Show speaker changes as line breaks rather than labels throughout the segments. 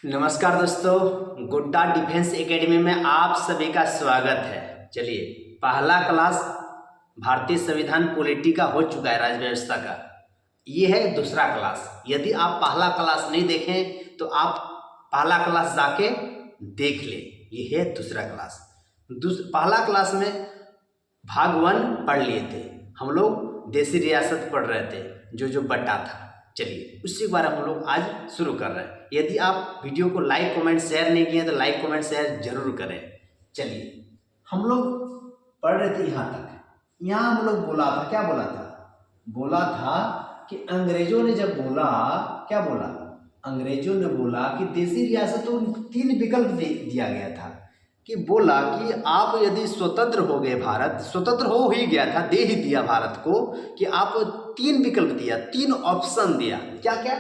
नमस्कार दोस्तों, गुड्डा डिफेंस एकेडमी में आप सभी का स्वागत है। चलिए, पहला क्लास भारतीय संविधान पॉलिटी का हो चुका है, राज्य व्यवस्था का। ये है दूसरा क्लास। यदि आप पहला क्लास नहीं देखें तो आप पहला क्लास जाके देख लें। ये है दूसरा क्लास। पहला क्लास में भाग 1 पढ़ लिए थे हम लोग, देशी रियासत पढ़ रहे थे, जो बटा था। चलिए, उसी के बारे में हम लोग आज शुरू कर रहे हैं। यदि आप वीडियो को लाइक कमेंट शेयर नहीं किए तो लाइक कमेंट शेयर जरूर करें। चलिए, हम लोग पढ़ रहे थे यहाँ तक। यहाँ हम लोग बोला था, क्या बोला था? बोला था कि अंग्रेजों ने जब बोला, क्या बोला? अंग्रेजों ने बोला कि देशी रियासतों को 3 विकल्प दिया गया था। कि बोला कि आप यदि स्वतंत्र हो गए, भारत स्वतंत्र हो ही गया था, दे ही दिया भारत को, कि आप 3 विकल्प दिया, 3 ऑप्शन दिया। क्या क्या?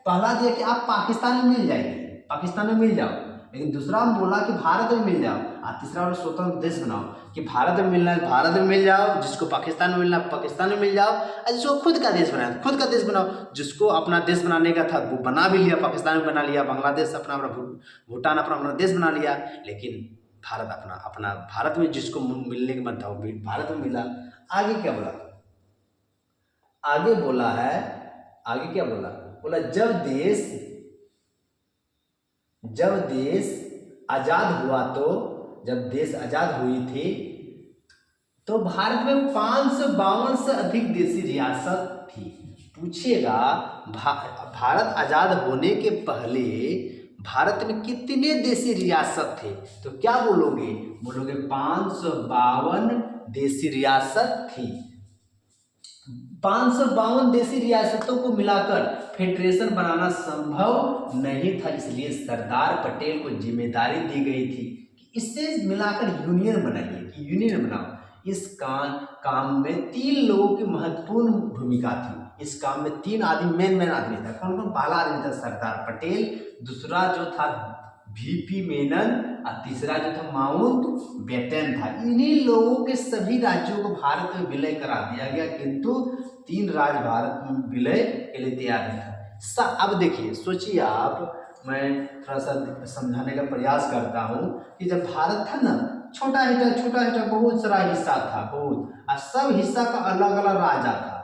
पहला दिया कि आप पाकिस्तान में मिल जाएंगे, पाकिस्तान में मिल जाओ। लेकिन दूसरा में बोला कि भारत में मिल जाओ। और तीसरा वाला स्वतंत्र देश बनाओ, कि भारत में मिलना है भारत में मिल जाओ, जिसको पाकिस्तान में मिलना है पाकिस्तान में मिल जाओ, और जिसको खुद का देश बनाना खुद का देश बनाओ। जिसको अपना देश बनाने का था वो बना भी लिया, पाकिस्तान में बना लिया, बांग्लादेश अपना भूटान अपना देश बना लिया। लेकिन भारत अपना अपना भारत में जिसको मिलने का मन था वो भारत में मिला। आगे क्या बोला? आगे बोला है, आगे क्या बोला? बोला जब देश आजाद हुआ, तो जब देश आजाद हुई थी तो भारत में 552 से अधिक देशी रियासत थी। पूछिएगा, भारत आजाद होने के पहले भारत में कितने देशी रियासत थे? तो क्या बोलोगे? बोलोगे 552 देशी रियासत थी। 552 देशी रियासतों को मिलाकर फेडरेशन बनाना संभव नहीं था, इसलिए सरदार पटेल को जिम्मेदारी दी गई थी कि इससे मिलाकर यूनियन बनाइए, कि यूनियन बनाओ। इस काम में 3 लोगों की महत्वपूर्ण भूमिका थी। इस काम में 3 आदमी मेन आदमी था। कौन कौन? पहला आदमी था सरदार पटेल, दूसरा जो था वीपी मेनन, और तीसरा जो था माउंट बेटन था। इन्हीं लोगों के सभी राज्यों को भारत में विलय करा दिया गया, किंतु 3 राज्य भारत में विलय के लिए तैयार नहीं था। अब देखिए, सोचिए आप, मैं थोड़ा सा समझाने का प्रयास करता हूँ कि जब भारत था ना, छोटा छोटा बहुत सारा हिस्सा था, बहुत, और सब हिस्सा का अलग अलग राजा था।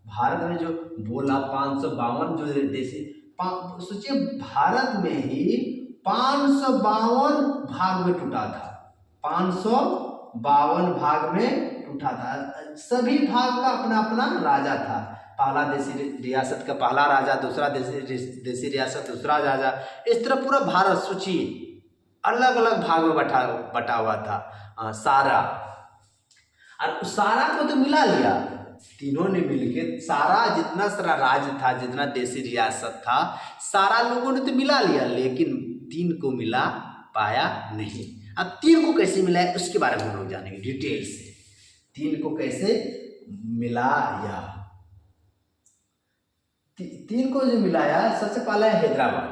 भारत में जो बोला 552 जो देशी, सोचिए भारत में ही 552 भाग में टूटा था। 552 भाग में टूटा था। सभी भाग का अपना अपना राजा था। पहला देशी रियासत का पहला राजा, दूसरा देशी रियासत दूसरा राजा। इस तरह पूरा भारत सोचिए अलग अलग भाग में बटा हुआ था। सारा, और सारा को तो मिला लिया तीनों ने मिलके। सारा जितना सारा राज्य था, जितना देशी रियासत था, सारा लोगों ने तो मिला लिया, लेकिन 3 को मिला पाया नहीं। अब 3 को कैसे मिला है उसके बारे में हम लोग जानेंगे डिटेल से। 3 को कैसे मिलाया? 3 को जो मिलाया, सबसे पहला है हैदराबाद।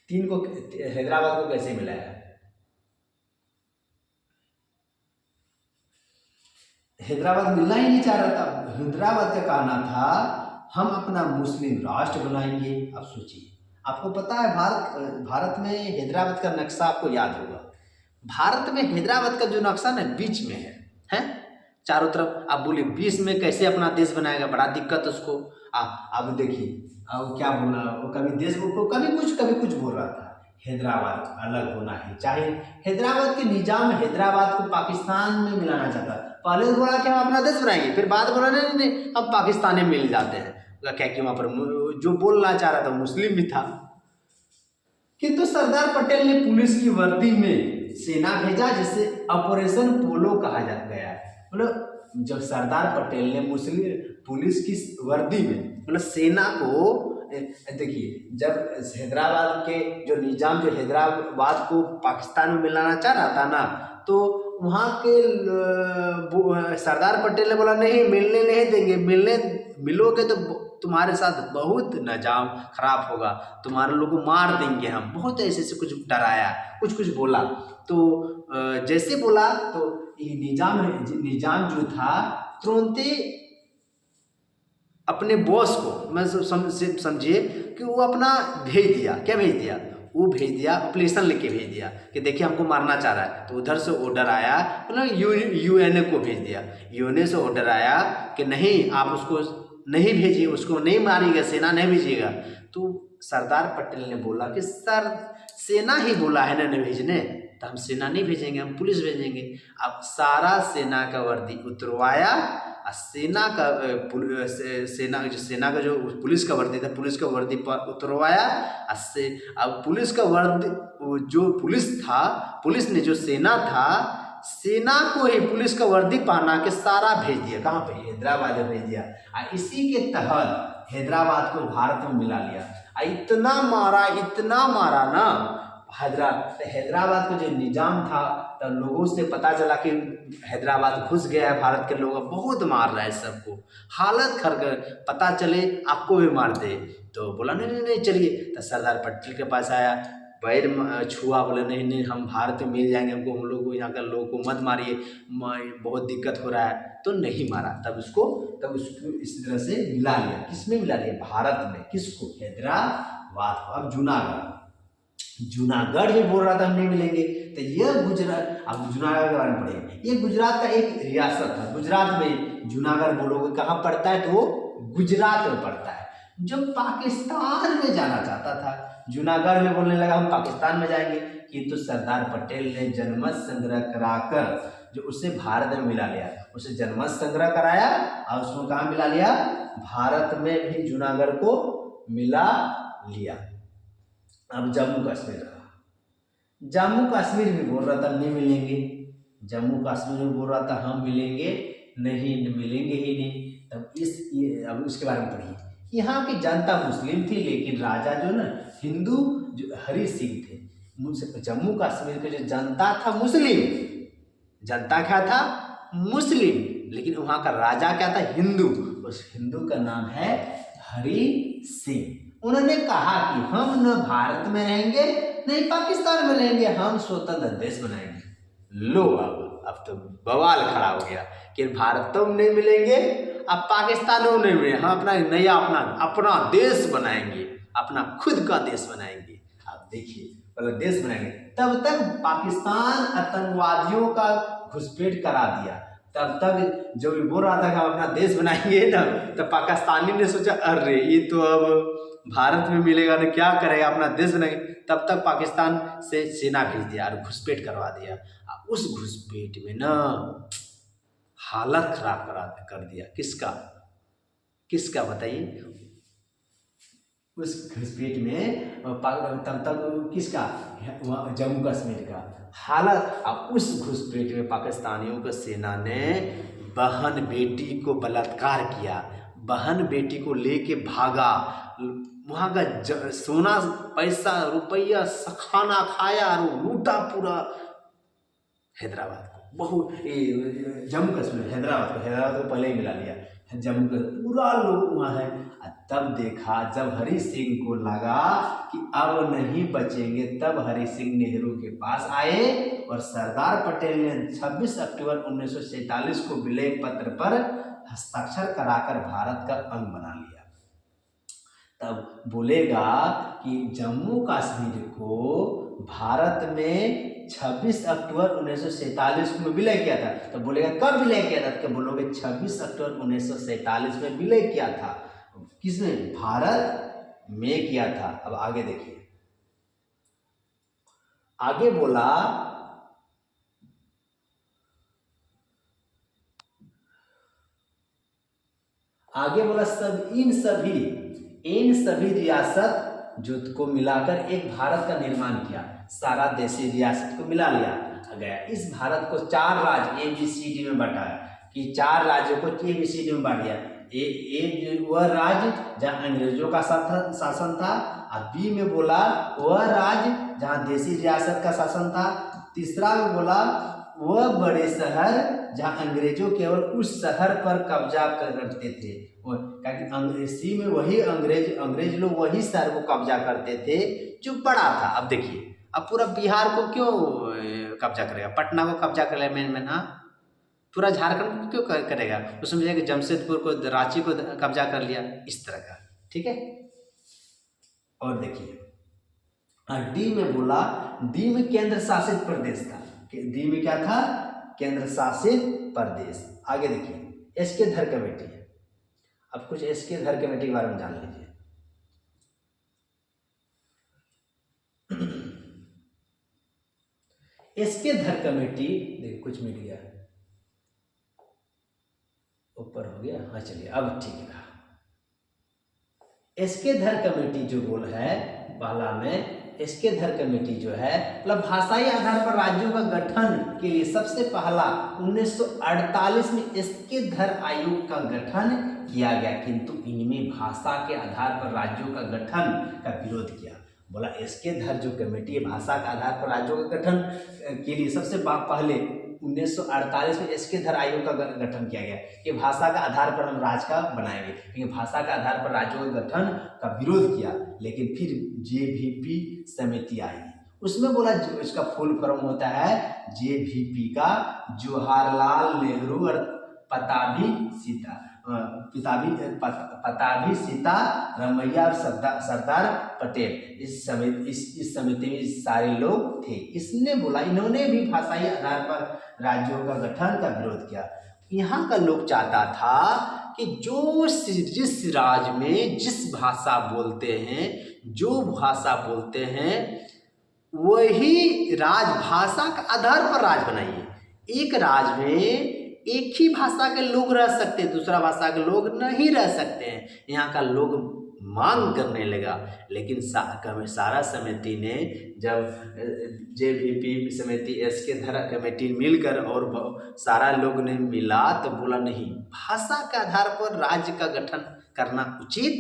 3 को हैदराबाद को कैसे मिलाया? हैदराबाद मिलना ही नहीं चाह रहा था। हैदराबाद का कहना था हम अपना मुस्लिम राष्ट्र बनाएंगे। अब सोचिए, आपको पता है भारत में हैदराबाद का नक्शा आपको याद होगा। भारत में हैदराबाद का जो नक्शा ना बीच में है चारों तरफ। आप बोलिए बीच में कैसे अपना देश बनाएगा? बड़ा दिक्कत उसको। अब देखिए, अब क्या बोला वो, कभी देश को कभी कुछ बोल रहा था। हैदराबाद अलग होना है, चाहे हैदराबाद के निजाम हैदराबाद को पाकिस्तान में मिलाना चाहता। पहले तो बोला कि हम अपना देश बनाएंगे, फिर बाद बोला नहीं हम पाकिस्तान में मिल जाते हैं। क्या कि वहाँ पर जो बोलना चाह रहा था मुस्लिम भी था। किंतु सरदार पटेल ने पुलिस की वर्दी में सेना भेजा, जिसे ऑपरेशन पोलो कहा गया है। मतलब जब सरदार पटेल ने मुस्लिम पुलिस की वर्दी में, मतलब सेना को, देखिए जब हैदराबाद के जो निजाम जो हैदराबाद को पाकिस्तान में मिलाना चाह रहा था ना, तो वहाँ के सरदार पटेल ने बोला नहीं, मिलने नहीं देंगे, मिलोगे तो तुम्हारे साथ बहुत निजाम खराब होगा, तुम्हारे लोग को मार देंगे हम। बहुत ऐसे कुछ डराया, कुछ बोला। तो जैसे बोला तो निजाम जो था तुरंत अपने बॉस को, मैं समझिए कि वो अपना भेज दिया, क्या भेज दिया, वो भेज दिया, एप्लीकेशन लिख के भेज दिया कि देखिए हमको मारना चाह रहा है। तो उधर से ऑर्डर आया, मतलब यूएनए को भेज दिया, यूएनए से ऑर्डर आया कि नहीं आप उसको नहीं भेजिए, उसको नहीं मारिएगा, सेना नहीं भेजिएगा। तो सरदार पटेल ने बोला कि सर सेना ही बोला है ना नहीं भेजने, तो हम सेना नहीं भेजेंगे, हम पुलिस भेजेंगे। अब सारा सेना का वर्दी उतरवाया और सेना का सेना का जो पुलिस का वर्दी था, पुलिस का वर्दी पर उतरवाया। अब पुलिस का वर्दी, जो पुलिस था, पुलिस ने जो सेना था, सेना को ही पुलिस का वर्दी पहना के सारा भेज दिया, कहाँ पे, हैदराबाद में भेज दिया। और इसी के तहत हैदराबाद को भारत में मिला लिया। इतना मारा ना हैदराबाद का जो निजाम था, तब लोगों से पता चला कि हैदराबाद घुस गया है, भारत के लोग बहुत मार रहा है सबको, हालत खर गए, पता चले आपको भी मार दे। तो बोला नहीं नहीं नहीं चलिए, तो सरदार पटेल के पास आया, पैर छुआ, बोले नहीं नहीं हम भारत में मिल जाएंगे, हमको, हम लोग को, यहाँ के लोगों को मत मारिए, बहुत दिक्कत हो रहा है। तो नहीं मारा, तब उसको इस तरह से मिला लिया। किसमें मिला लिया, भारत में। किसको, हैदराबाद को। अब जूनागढ़ भी बोल रहा था हम नहीं मिलेंगे, तो ये गुजरात, अब जूनागढ़ के बारे में पढ़ेंगे, ये गुजरात का एक रियासत था। गुजरात में जूनागढ़ बोलोगे कहाँ पड़ता है, तो वो गुजरात में पड़ता है। जो पाकिस्तान में जाना चाहता था, जूनागढ़ में बोलने लगा हम पाकिस्तान में जाएंगे, किंतु सरदार पटेल ने जनमत संग्रह कराकर जो उसे भारत में मिला लिया, उसे जनमत संग्रह कराया और उसको कहाँ मिला लिया, भारत में भी जूनागढ़ को मिला लिया। अब जम्मू कश्मीर रहा, जम्मू कश्मीर भी बोल रहा था नहीं मिलेंगे, जम्मू कश्मीर में बोल रहा था हम मिलेंगे नहीं, मिलेंगे ही नहीं। तब अब उसके बारे में पढ़िए। यहाँ की जनता मुस्लिम थी, लेकिन राजा जो ना हिंदू, जो हरि सिंह थे। जम्मू कश्मीर की जो जनता था मुस्लिम, जनता क्या था, मुस्लिम, लेकिन वहाँ का राजा क्या था, हिंदू। उस हिंदू का नाम है हरि सिंह। उन्होंने कहा कि हम न भारत में रहेंगे नहीं पाकिस्तान में रहेंगे, हम स्वतंत्र देश बनाएंगे। लो अब तो बवाल खड़ा हो गया कि भारत तो नहीं मिलेंगे, अब पाकिस्तान में नहीं मिलेंगे, हम अपना नया अपना देश बनाएंगे, अपना खुद का देश बनाएंगे। अब देखिए, मतलब देश बनाएंगे। तब तक पाकिस्तान आतंकवादियों का घुसपैठ करा दिया। तब तक जो भी बोल रहा था कि हम अपना देश बनाएंगे ना, तो पाकिस्तानी ने सोचा अरे ये तो अब भारत में मिलेगा तो क्या करेगा, अपना देश बनाएंगे। तब तक पाकिस्तान से सेना भेज दिया और घुसपैठ करवा दिया। उस घुसपैठ में ना हालत खराब कर दिया। किसका बताइए, उस घुसपैठ में तब तक किसका, जम्मू कश्मीर का हालत। अब उस घुसपैठ में पाकिस्तानियों की सेना ने बहन बेटी को बलात्कार किया, बहन बेटी को लेके भागा, वहाँ का सोना पैसा रुपया खाना खाया और लूटा पूरा हैदराबाद को, बहुत जम्मू कश्मीर, हैदराबाद को पहले ही मिला लिया, जम्मू का पूरा लोग वहाँ है। तब देखा, जब हरि सिंह को लगा कि अब नहीं बचेंगे, तब हरि सिंह नेहरू के पास आए और सरदार पटेल ने 26 अक्टूबर 1947 को विलय पत्र पर हस्ताक्षर कराकर भारत का अंग बना लिया। तब बोलेगा कि जम्मू कश्मीर को भारत में 26 अक्टूबर 1947 में विलय किया था। तो बोलेगा कब विलय किया था, तो बोलोगे 26 अक्टूबर 1947 में विलय किया था। किसने, भारत में किया था। अब आगे देखिए, आगे बोला सब इन सभी रियासत जो को मिलाकर एक भारत का निर्माण किया, सारा देशी रियासत को मिला लिया गया। इस भारत को 4 राज्य ABCD में बांटा, कि 4 राज्यों को ABCD में बांट दिया। वह राज्य जहाँ अंग्रेजों का शासन था, और बी में बोला वह राज्य जहाँ देशी रियासत का शासन था। तीसरा में बोला वह बड़े शहर जहाँ अंग्रेजों केवल उस शहर पर कब्जा करते थे, अंग्रेजी में वही अंग्रेज लोग वही शहर को कब्जा करते थे जो बड़ा था। अब देखिए, अब पूरा बिहार को क्यों कब्जा करेगा, पटना को कब्जा कर लिया मेन, हाँ पूरा झारखंड क्यों करेगा, उसमें जाके जमशेदपुर को, रांची को कब्जा कर लिया, इस तरह का। ठीक है, और देखिए डी में बोला, डी में केंद्र शासित प्रदेश था, डी में क्या था, केंद्र शासित प्रदेश। आगे देखिए एस के धर कमेटी, अब कुछ एस के धर कमेटी के बारे में जान लीजिए। एस के धर कमेटी, देखिए कुछ मिट गया, ऊपर हो गया, हाँ चलिए अब ठीक है। एस के धर कमेटी जो बोल है पहला में, एस के धर कमेटी जो है मतलब भाषाई आधार पर राज्यों का गठन के लिए सबसे पहला 1948 में एस के धर आयोग का गठन किया गया, किंतु इनमें भाषा के आधार पर राज्यों का गठन का विरोध किया। बोला एस के धर जो कमेटी है भाषा के आधार पर राज्यों का गठन के लिए सबसे पहले 1948 में एस के धर आयोग का गठन किया गया कि भाषा का आधार पर हम राज्य का बनाएंगे, क्योंकि भाषा के आधार पर राज्यों के गठन का विरोध किया। लेकिन फिर जेवीपी समिति आई, उसमें बोला इसका फुल फॉर्म होता है जेवीपी का जवाहरलाल नेहरू और पताभी सीता रमैया और सरदार पटेल, इस समिति में सारे लोग थे। इसने बोला, इन्होंने भी भाषाई आधार पर राज्यों का गठन का विरोध किया। यहाँ का लोग चाहता था कि जो जिस राज्य में जिस भाषा बोलते हैं, जो भाषा बोलते हैं वही राजभाषा का आधार पर राज्य बनाइए। एक राज्य में एक ही भाषा के लोग रह सकते हैं, दूसरा भाषा के लोग नहीं रह सकते हैं। यहाँ का लोग मांग करने लगा, लेकिन सारा समिति ने, जब जेवीपी समिति एस के धर कमेटी मिलकर और सारा लोग ने मिला तो बोला नहीं, भाषा के आधार पर राज्य का गठन करना उचित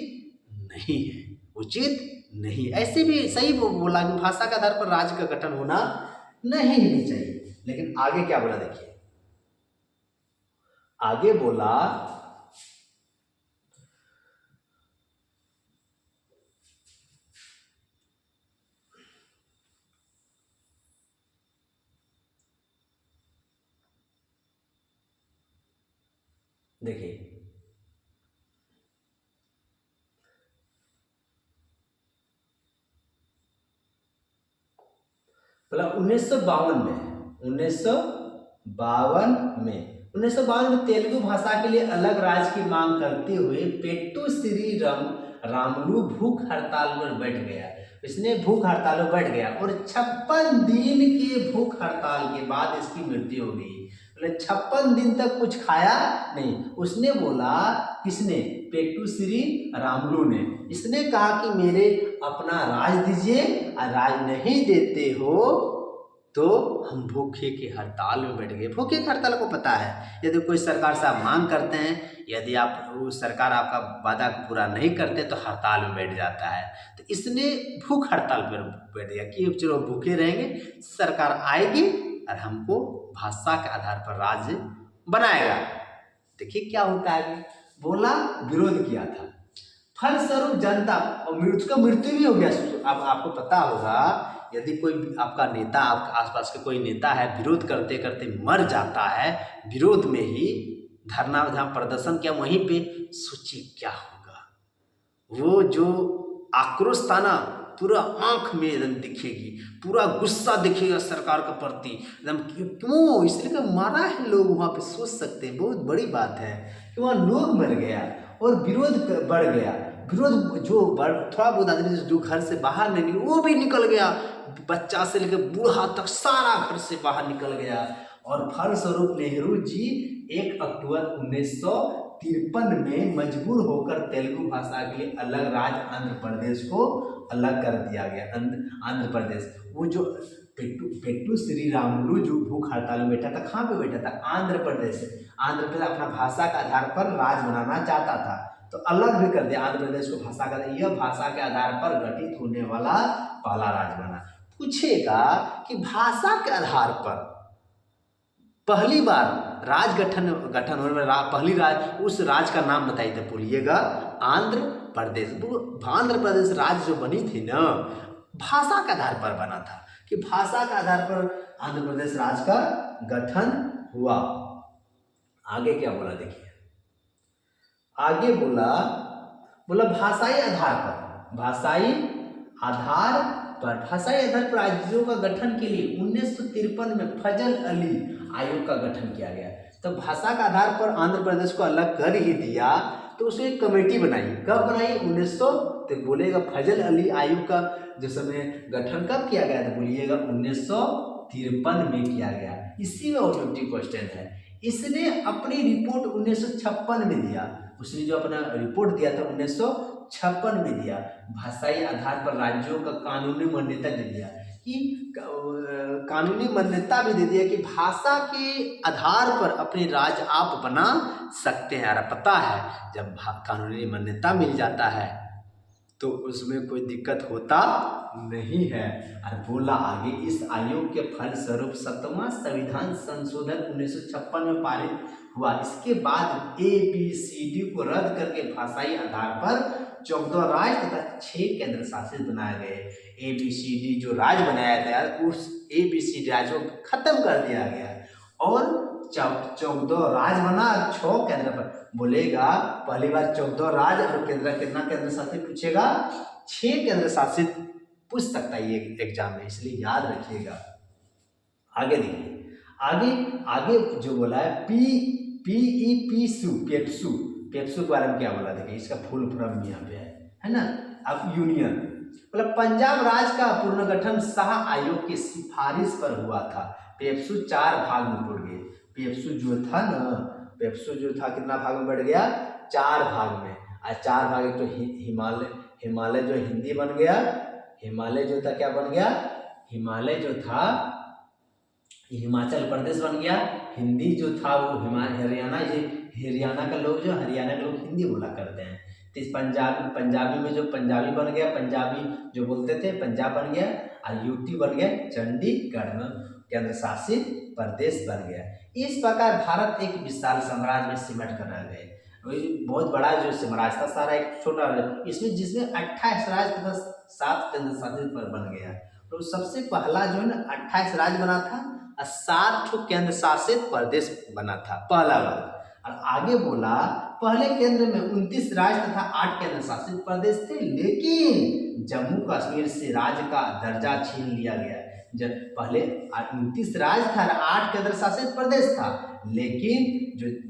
नहीं है, उचित नहीं। ऐसे भी सही बोला कि भाषा के आधार पर राज्य का गठन होना नहीं चाहिए। लेकिन आगे क्या बोला देखिए, आगे बोला देखिए बोला 1952 में तेलुगु भाषा के लिए अलग राज्य की मांग करते हुए पेट्टू श्री रामुलु भूख हड़ताल में बैठ गया। इसने भूख हड़ताल में बैठ गया और 56 दिन के भूख हड़ताल के बाद इसकी मृत्यु हो गई। 56 दिन तक कुछ खाया नहीं। उसने बोला, किसने, पेट्टू श्री रामुलु ने, इसने कहा कि मेरे अपना राज दीजिए, और राज नहीं देते हो तो हम भूखे की हड़ताल में बैठ गए। भूखे की हड़ताल को पता है, यदि कोई सरकार से आप मांग करते हैं, यदि आप सरकार आपका वादा पूरा नहीं करते तो हड़ताल में बैठ जाता है। तो इसने भूख हड़ताल पर बैठ गया कि चलो भूखे रहेंगे, सरकार आएगी और हमको भाषा के आधार पर राज्य बनाएगा। देखिए क्या होता है, बोला विरोध किया था, फलस्वरूप जनता और उसका मृत्यु भी हो गया। अब आपको पता होगा, यदि कोई आपका नेता, आपके आसपास के कोई नेता है, विरोध करते करते मर जाता है, विरोध में ही धरना जहाँ प्रदर्शन किया वहीं पे, सोचिए क्या होगा। वो जो आक्रोश था ना, पूरा आंख में एकदम दिखेगी, पूरा गुस्सा दिखेगा सरकार के प्रति एकदम। क्यों? इसलिए मारा है लोग वहाँ पे, सोच सकते हैं, बहुत बड़ी बात है कि वहाँ लोग मर गया और विरोध बढ़ गया। विरोध जो थोड़ा बहुत आदमी जो घर से बाहर नहीं निकल, वो भी निकल गया, बच्चा से लेकर बूढ़ा तक सारा घर से बाहर निकल गया। और फलस्वरूप नेहरू जी 1 अक्टूबर 1953 में मजबूर होकर तेलुगु भाषा के लिए अलग राज्य आंध्र प्रदेश को अलग कर दिया गया। आंध्र प्रदेश, वो जो पेट्टू श्री रामुलु जो भूख हड़ताल में बैठा था, कहाँ पे बैठा था? आंध्र प्रदेश। आंध्र प्रदेश अपना भाषा के आधार पर राज्य बनाना चाहता था, तो अलग भी कर दिया आंध्र प्रदेश को भाषा का। यह भाषा के आधार पर गठित होने वाला पहला राज्य बना। पूछेगा कि भाषा के आधार पर पहली बार राज्य गठन होने वाला पहली राज्य, उस राज्य का नाम बताइए तो बोलिएगा आंध्र प्रदेश। आंध्र प्रदेश राज्य जो बनी थी ना, भाषा के आधार पर बना था, कि भाषा के आधार पर आंध्र प्रदेश राज्य का गठन हुआ। आगे क्या बोला देखिए, आगे बोला बोला भाषाई आधार पर, भाषाई आधार भाषाई आधार पर राज्यों का गठन के लिए 1953 में फजल अली आयोग का गठन किया गया। तो भाषा का आधार पर आंध्र प्रदेश को अलग कर ही दिया, तो उसने एक कमेटी बनाई। कब बनाई? 1900, तो बोलेगा फजल अली आयोग का जो समय गठन कब किया गया, तो बोलिएगा 1953 में किया गया। इसी में ऑब्जेक्टिव क्वेश्चन है। इसने अपनी रिपोर्ट 1956 में दिया, उसने जो अपना रिपोर्ट दिया था 1956 में दिया, भाषाई आधार पर राज्यों का कानूनी मान्यता दे दिया कि कानूनी मान्यता भी दे दिया कि भाषा के आधार पर अपने राज्य आप बना सकते हैं। और पता है जब कानूनी मान्यता मिल जाता है तो उसमें कोई दिक्कत होता नहीं है। और बोला आगे, इस आयोग के फलस्वरूप 7वां संविधान संशोधन 1956 में पारित हुआ। इसके बाद ABCD को रद्द करके भाषाई आधार पर 14 राज्य तथा 6 केंद्र शासित बनाए गए। ABCD जो राज्य बनाया गया उस ABCD राज्यों को खत्म कर दिया गया और 14 राज्य बना, 6 केंद्र पर। बोलेगा पहली बार 14 राज्य और कितना केंद्र शासित पूछेगा, 6 केंद्र शासित पूछ सकता है ये एग्जाम में, इसलिए याद रखिएगा। आगे देखिए, आगे जो बोला है पेप्सू के बारे में क्या बोला, देखिए इसका फुल फॉर्म यहाँ पे है ना। अब यूनियन मतलब पंजाब राज्य का पुनर्गठन शाह आयोग की सिफारिश पर हुआ था। पेप्सू 4 भाग में टूट गए। पेप्सू जो था ना, पेप्सू जो था कितना भाग में बढ़ गया, 4 भाग में। और 4 भाग तो हिमालय जो हिंदी बन गया, हिमालय जो था क्या बन गया, हिमालय जो था हिमाचल प्रदेश बन गया। हिंदी जो था वो हरियाणा का लोग हिंदी बोला करते हैं। तो इस पंजाबी में जो पंजाबी बन गया, पंजाबी जो बोलते थे पंजाब बन गया। और यूटी बन गया चंडीगढ़ में केंद्र शासित प्रदेश बन गया। इस प्रकार भारत एक विशाल साम्राज्य में सिमट कर रह गए। बहुत बड़ा जो साम्राज्य था सारा एक छोटा, इसमें जिसमें 28 राज्य तथा 7 केंद्र शासित बन गया। तो सबसे पहला जो है ना 28 राज्य बना था और 7 केंद्र शासित प्रदेश बना था, पहला वाला। और आगे बोला पहले केंद्र में 29 राज्य तथा 8 केंद्र शासित प्रदेश थे, लेकिन जम्मू कश्मीर से राज्य का दर्जा छीन लिया गया। जब पहले 29 राज्य था, 8 केंद्र शासित प्रदेश था, लेकिन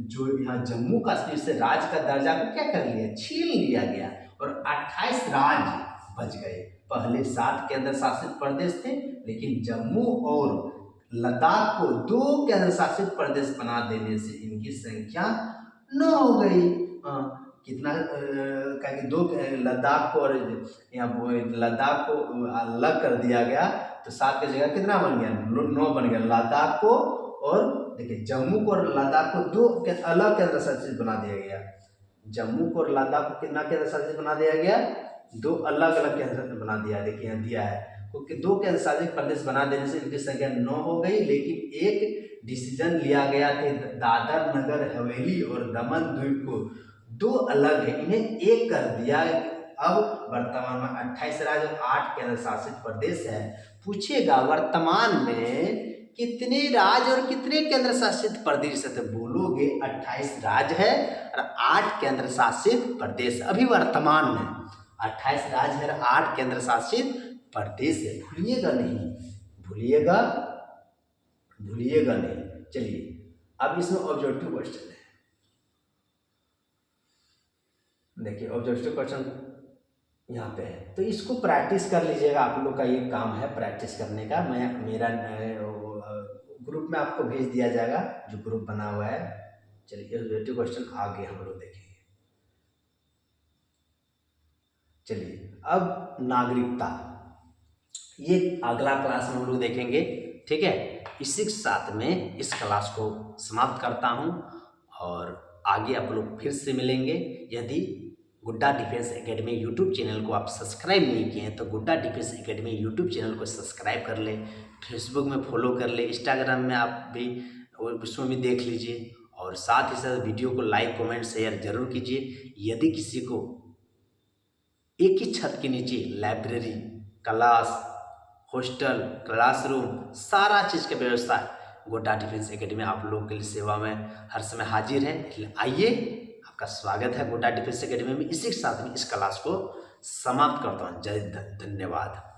जो यहाँ जम्मू कश्मीर से राज्य का दर्जा को क्या कर लिया, छीन लिया गया और 28 राज्य बच गए। पहले 7 केंद्र शासित प्रदेश थे, लेकिन जम्मू और लद्दाख को 2 केंद्र शासित प्रदेश बना देने से इनकी संख्या 9 हो गई। कितना कहेंगे, 2 लद्दाख को और यहाँ लद्दाख को अलग कर दिया गया, तो 7 की जगह कितना बन गया, 9 बन गया। लद्दाख को और देखिए जम्मू को और लद्दाख को 2 अलग केंद्र शासित बना दिया गया। जम्मू को और लद्दाख को कितना केंद्र शासित बना दिया गया, 2 अलग अलग केंद्र बना दिया। देखिए यहाँ दिया है, क्योंकि 2 केंद्र शासित प्रदेश बना देने से इनकी संख्या 9 हो गई। लेकिन एक डिसीजन लिया गया कि दादर नगर हवेली और दमन द्वीप को 2 अलग है, इन्हें एक कर दिया। अब वर्तमान में 28 राज्य और 8 केंद्र शासित प्रदेश है। पूछेगा वर्तमान में कितने राज्य और कितने केंद्र शासित प्रदेश है, तो बोलोगे 28 राज्य है और 8 केंद्र शासित प्रदेश। अभी वर्तमान में 28 राज्य है और 8 केंद्र शासित प्रदेश है, भूलिएगा नहीं, भूलिएगा नहीं। चलिए अब इसमें ऑब्जेक्टिव क्वेश्चन है। देखिए ऑब्जेक्टिव क्वेश्चन यहाँ पे है, तो इसको प्रैक्टिस कर लीजिएगा। आप लोग का ये काम है प्रैक्टिस करने का। मेरा ग्रुप में आपको भेज दिया जाएगा, जो ग्रुप बना हुआ है। चलिए ऑब्जेक्टिव क्वेश्चन आगे हम लोग देखेंगे। चलिए अब नागरिकता, ये अगला क्लास में हम लोग देखेंगे, ठीक है। इसी के साथ में इस क्लास को समाप्त करता हूँ और आगे आप लोग फिर से मिलेंगे। यदि गुड्डा डिफेंस एकेडमी यूट्यूब चैनल को आप सब्सक्राइब नहीं किए हैं तो गुड्डा डिफेंस एकेडमी यूट्यूब चैनल को सब्सक्राइब कर लें, फेसबुक में फॉलो कर लें, इंस्टाग्राम में आप भी उसमें भी देख लीजिए और साथ ही साथ वीडियो को लाइक कमेंट शेयर जरूर कीजिए। यदि किसी को एक ही छत के नीचे लाइब्रेरी, क्लास, हॉस्टल, क्लासरूम, सारा चीज़ की व्यवस्था गोड्डा डिफेंस एकेडमी आप लोगों के लिए सेवा में हर समय हाजिर है। इसलिए आइए, आपका स्वागत है गोड्डा डिफेंस एकेडमी में। इसी के साथ में इस क्लास को समाप्त करता हूँ। जय धन्यवाद।